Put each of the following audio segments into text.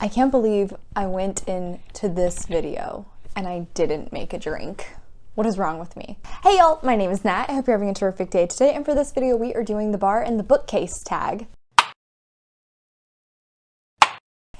I can't believe I went into this video and I didn't make a drink. What is wrong with me? Hey y'all, my name is Nat. I hope you're having a terrific day today, and for this video we are doing the bar and the bookcase tag.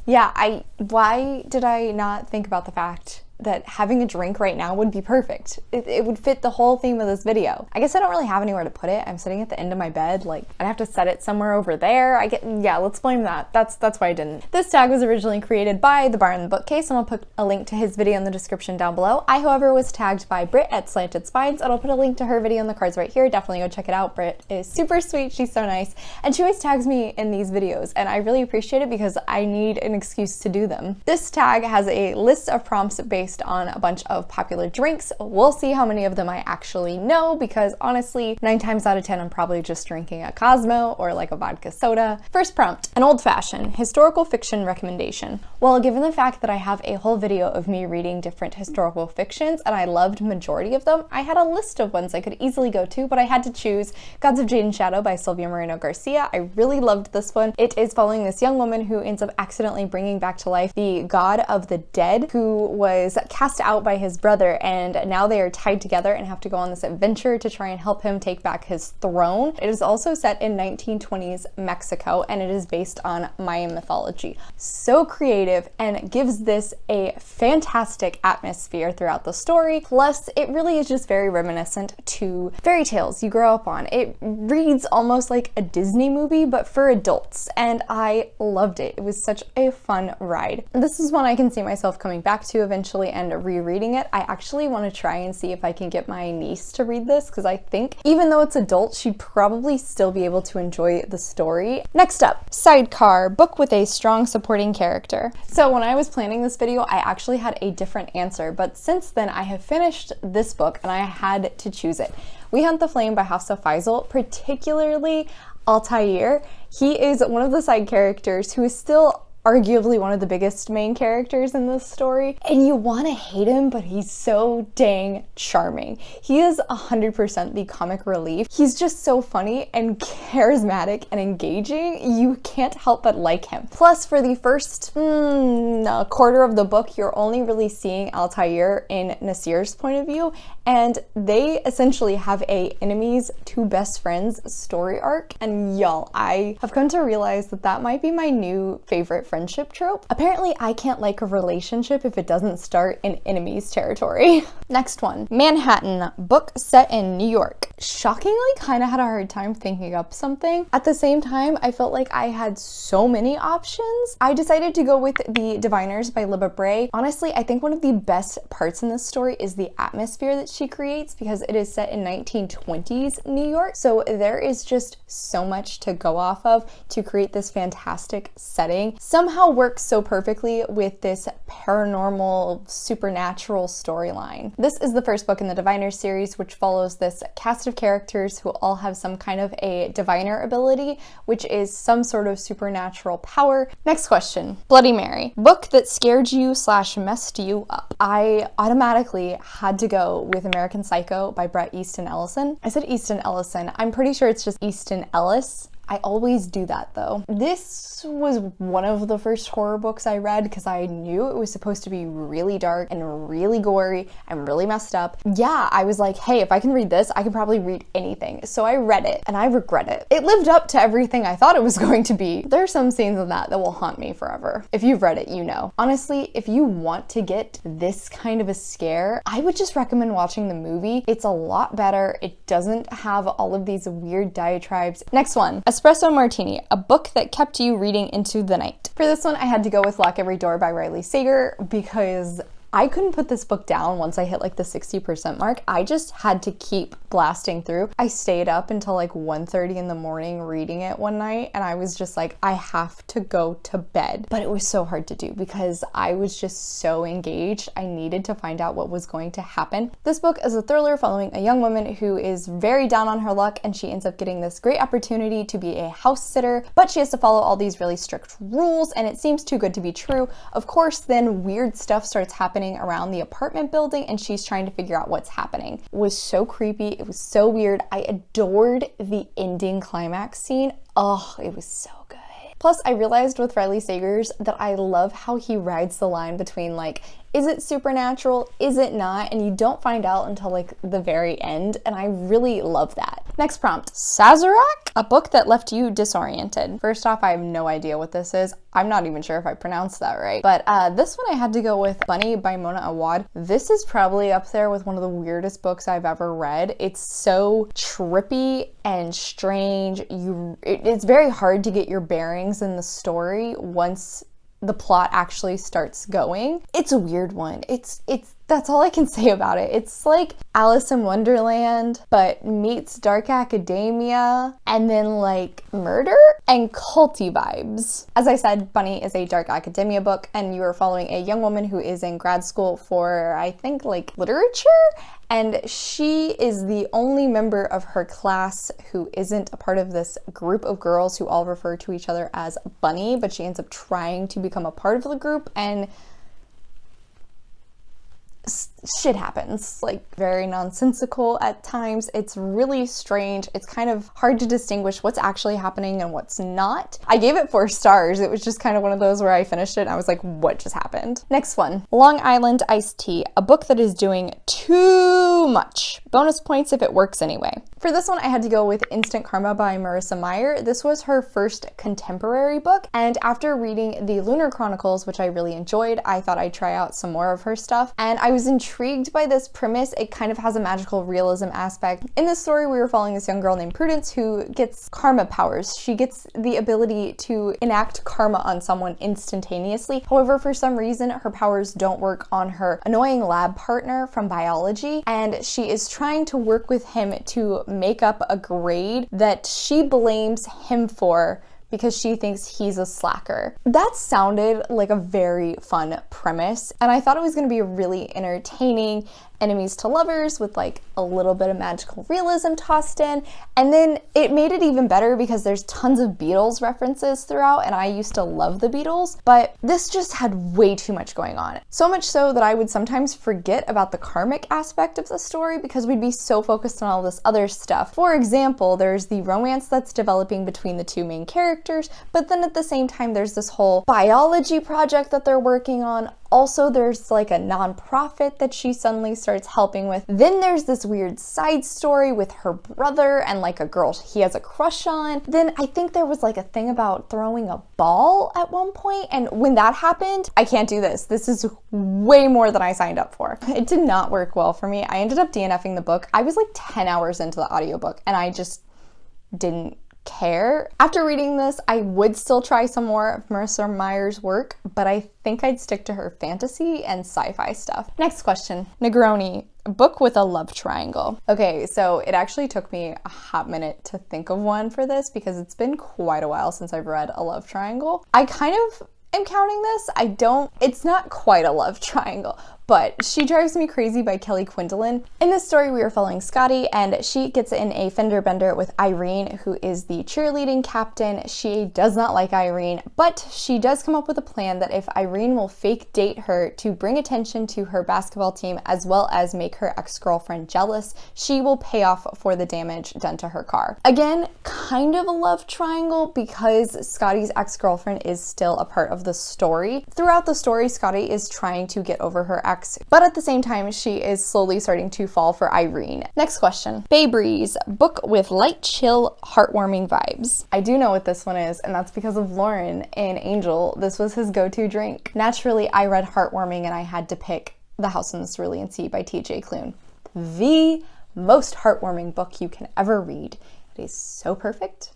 Yeah, why did I not think about the fact that having a drink right now would be perfect? It would fit the whole theme of this video. I guess I don't really have anywhere to put it. I'm sitting at the end of my bed, like I'd have to set it somewhere over there. Yeah, let's blame that. That's why I didn't. This tag was originally created by the bar and the bookcase, and I'll put a link to his video in the description down below. I, however, was tagged by Britt at Slanted Spines, and I'll put a link to her video in the cards right here. Definitely go check it out. Britt is super sweet. She's so nice, and she always tags me in these videos, and I really appreciate it because I need an excuse to do them. This tag has a list of prompts based on a bunch of popular drinks. We'll see how many of them I actually know, because honestly, 9 times out of 10, I'm probably just drinking a Cosmo or like a vodka soda. First prompt, an old-fashioned historical fiction recommendation. Well, given the fact that I have a whole video of me reading different historical fictions and I loved majority of them, I had a list of ones I could easily go to, but I had to choose Gods of Jade and Shadow by Sylvia Moreno Garcia. I really loved this one. It is following this young woman who ends up accidentally bringing back to life the god of the dead, who was cast out by his brother, and now they are tied together and have to go on this adventure to try and help him take back his throne. It is also set in 1920s Mexico, and it is based on Mayan mythology. So creative, and gives this a fantastic atmosphere throughout the story. Plus, it really is just very reminiscent to fairy tales you grow up on. It reads almost like a Disney movie, but for adults, and I loved it. It was such a fun ride. This is one I can see myself coming back to eventually and rereading it. I actually want to try and see if I can get my niece to read this, because I think even though it's adult, she'd probably still be able to enjoy the story. Next up, Sidecar, book with a strong supporting character. So when I was planning this video, I actually had a different answer, but since then I have finished this book and I had to choose it. We Hunt the Flame by Hafsa Faizal, particularly Altair. He is one of the side characters who is still arguably one of the biggest main characters in this story, and you want to hate him, but he's so dang charming. He is 100% the comic relief. He's just so funny and charismatic and engaging. You can't help but like him. Plus, for the first quarter of the book, you're only really seeing Altair in Nasir's point of view, and they essentially have a enemies to best friends story arc. And y'all, I have come to realize that that might be my new favorite friendship trope. Apparently, I can't like a relationship if it doesn't start in enemies territory. Next one, Manhattan, book set in New York. Shockingly, kind of had a hard time thinking up something. At the same time, I felt like I had so many options. I decided to go with The Diviners by Libba Bray. Honestly, I think one of the best parts in this story is the atmosphere that she creates, because it is set in 1920s New York. So there is just so much to go off of to create this fantastic setting. Somehow works so perfectly with this paranormal, supernatural storyline. This is the first book in the Diviners series, which follows this cast of characters who all have some kind of a diviner ability, which is some sort of supernatural power. Next question, Bloody Mary, book that scared you / messed you up. I automatically had to go with American Psycho by Bret Easton Ellison. I said Easton Ellison. I'm pretty sure it's just Easton Ellis. I always do that though. This was one of the first horror books I read because I knew it was supposed to be really dark and really gory and really messed up. Yeah, I was like, hey, if I can read this, I can probably read anything. So I read it and I regret it. It lived up to everything I thought it was going to be. There are some scenes in that will haunt me forever. If you've read it, you know. Honestly, if you want to get this kind of a scare, I would just recommend watching the movie. It's a lot better. It doesn't have all of these weird diatribes. Next one, Espresso Martini, a book that kept you reading into the night. For this one, I had to go with Lock Every Door by Riley Sager, because I couldn't put this book down once I hit like the 60% mark. I just had to keep blasting through. I stayed up until like 1:30 in the morning reading it one night, and I was just like, I have to go to bed. But it was so hard to do because I was just so engaged. I needed to find out what was going to happen. This book is a thriller following a young woman who is very down on her luck, and she ends up getting this great opportunity to be a house sitter, but she has to follow all these really strict rules, and it seems too good to be true. Of course, then weird stuff starts happening around the apartment building, and she's trying to figure out what's happening. It was so creepy. It was so weird. I adored the ending climax scene. Oh, it was so good. Plus, I realized with Riley Sagers that I love how he rides the line between like, is it supernatural? Is it not? And you don't find out until like the very end, and I really love that. Next prompt, Sazerac, a book that left you disoriented. First off, I have no idea what this is. I'm not even sure if I pronounced that right. But this one I had to go with Bunny by Mona Awad. This is probably up there with one of the weirdest books I've ever read. It's so trippy and strange. It's very hard to get your bearings in the story once the plot actually starts going. It's a weird one. That's all I can say about it. It's like Alice in Wonderland, but meets dark academia, and then like murder and culty vibes. As I said, Bunny is a dark academia book, and you are following a young woman who is in grad school for, I think, like literature, and she is the only member of her class who isn't a part of this group of girls who all refer to each other as Bunny, but she ends up trying to become a part of the group, and shit happens, like very nonsensical at times. It's really strange. It's kind of hard to distinguish what's actually happening and what's not. I gave it 4 stars. It was just kind of one of those where I finished it and I was like, what just happened? Next one, Long Island Iced Tea, a book that is doing too much. Bonus points if it works anyway. For this one, I had to go with Instant Karma by Marissa Meyer. This was her first contemporary book, and after reading the Lunar Chronicles, which I really enjoyed, I thought I'd try out some more of her stuff, and I was intrigued by this premise. It kind of has a magical realism aspect. In this story, we were following this young girl named Prudence who gets karma powers. She gets the ability to enact karma on someone instantaneously. However, for some reason, her powers don't work on her annoying lab partner from biology, and she is trying to work with him to make up a grade that she blames him for because she thinks he's a slacker. That sounded like a very fun premise, and I thought it was going to be really entertaining, enemies to lovers with like a little bit of magical realism tossed in, and then it made it even better because there's tons of Beatles references throughout, and I used to love the Beatles, but this just had way too much going on. So much so that I would sometimes forget about the karmic aspect of the story because we'd be so focused on all this other stuff. For example, there's the romance that's developing between the 2 main characters, but then at the same time there's this whole biology project that they're working on. Also, there's like a nonprofit that she suddenly starts helping with. Then there's this weird side story with her brother and like a girl he has a crush on. Then I think there was like a thing about throwing a ball at one point, and when that happened, I can't do this. This is way more than I signed up for. It did not work well for me. I ended up DNFing the book. I was like 10 hours into the audiobook and I just didn't care. After reading this, I would still try some more of Marissa Meyer's work, but I think I'd stick to her fantasy and sci-fi stuff. Next question, Negroni, a book with a love triangle. Okay, so it actually took me a hot minute to think of one for this because it's been quite a while since I've read a love triangle. I kind of am counting this. It's not quite a love triangle, but She Drives Me Crazy by Kelly Quinlan. In this story, we are following Scotty, and she gets in a fender bender with Irene, who is the cheerleading captain. She does not like Irene, but she does come up with a plan that if Irene will fake date her to bring attention to her basketball team, as well as make her ex-girlfriend jealous, she will pay off for the damage done to her car. Again, kind of a love triangle because Scotty's ex-girlfriend is still a part of the story. Throughout the story, Scotty is trying to get over her ex, but at the same time, she is slowly starting to fall for Irene. Next question. Bay Breeze, book with light, chill, heartwarming vibes. I do know what this one is, and that's because of Lauren in Angel. This was his go-to drink. Naturally, I read Heartwarming and I had to pick The House on the Cerulean Sea by T.J. Klune. The most heartwarming book you can ever read. It is so perfect.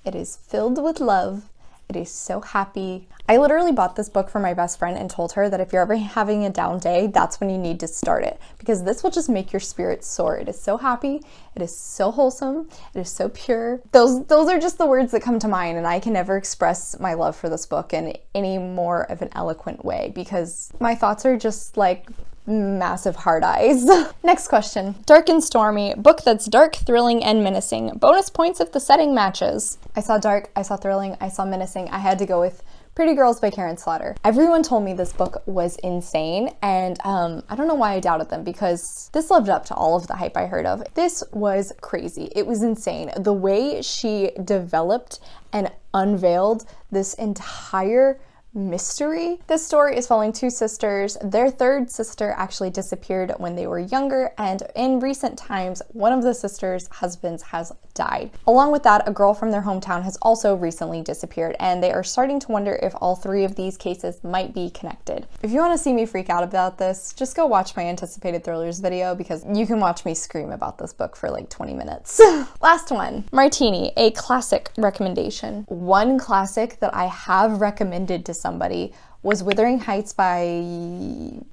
It is filled with love. It is so happy. I literally bought this book for my best friend and told her that if you're ever having a down day, that's when you need to start it because this will just make your spirit soar. It is so happy. It is so wholesome. It is so pure. Those are just the words that come to mind, and I can never express my love for this book in any more of an eloquent way because my thoughts are just like massive hard eyes. Next question. Dark and Stormy, book that's dark, thrilling, and menacing. Bonus points if the setting matches. I saw dark, I saw thrilling, I saw menacing. I had to go with Pretty Girls by Karen Slaughter. Everyone told me this book was insane, and I don't know why I doubted them, because this lived up to all of the hype I heard of. This was crazy. It was insane. The way she developed and unveiled this entire mystery. This story is following two sisters. Their third sister actually disappeared when they were younger, and in recent times, one of the sisters' husbands has died. Along with that, a girl from their hometown has also recently disappeared, and they are starting to wonder if all three of these cases might be connected. If you want to see me freak out about this, just go watch my anticipated thrillers video, because you can watch me scream about this book for like 20 minutes. Last one, Martini, a classic recommendation. One classic that I have recommended to somebody was Wuthering Heights by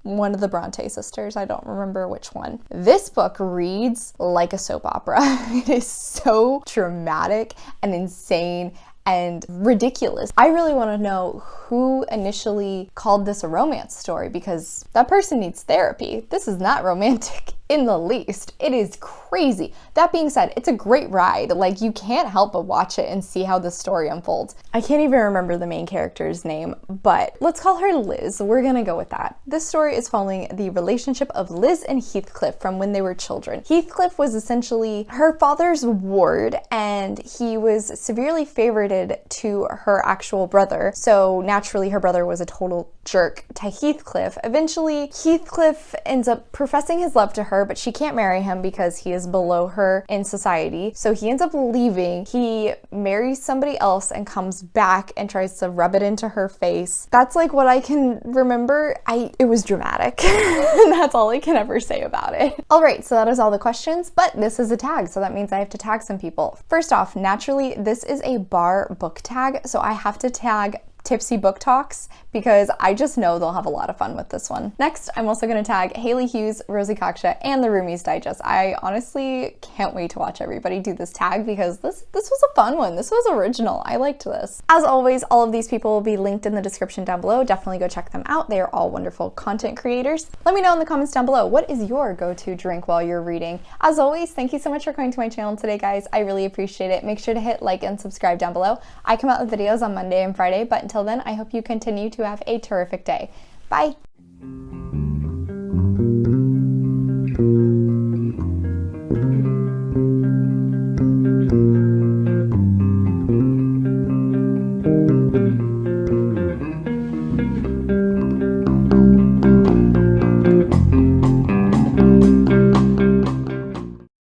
one of the Bronte sisters. I don't remember which one. This book reads like a soap opera. It is so dramatic and insane and ridiculous. I really want to know who initially called this a romance story, because that person needs therapy. This is not romantic in the least. It is crazy. That being said, it's a great ride. Like, you can't help but watch it and see how the story unfolds. I can't even remember the main character's name, but let's call her Liz. We're gonna go with that. This story is following the relationship of Liz and Heathcliff from when they were children. Heathcliff was essentially her father's ward, and he was severely favorited to her actual brother. So naturally, her brother was a total jerk to Heathcliff. Eventually, Heathcliff ends up professing his love to her, but she can't marry him because he is below her in society. So he ends up leaving. He marries somebody else and comes back and tries to rub it into her face. That's like what I can remember. It was dramatic. And that's all I can ever say about it. All right, so that is all the questions, but this is a tag, so that means I have to tag some people. First off, naturally, this is a bar book tag, so I have to tag Tipsy Book Talks, because I just know they'll have a lot of fun with this one. Next, I'm also going to tag Haley Hughes, Rosie Kaksha, and the Roomies Digest. I honestly can't wait to watch everybody do this tag, because this was a fun one. This was original. I liked this. As always, all of these people will be linked in the description down below. Definitely go check them out. They are all wonderful content creators. Let me know in the comments down below, what is your go-to drink while you're reading? As always, thank you so much for coming to my channel today, guys. I really appreciate it. Make sure to hit like and subscribe down below. I come out with videos on Monday and Friday, but until then, I hope you continue to have a terrific day. Bye!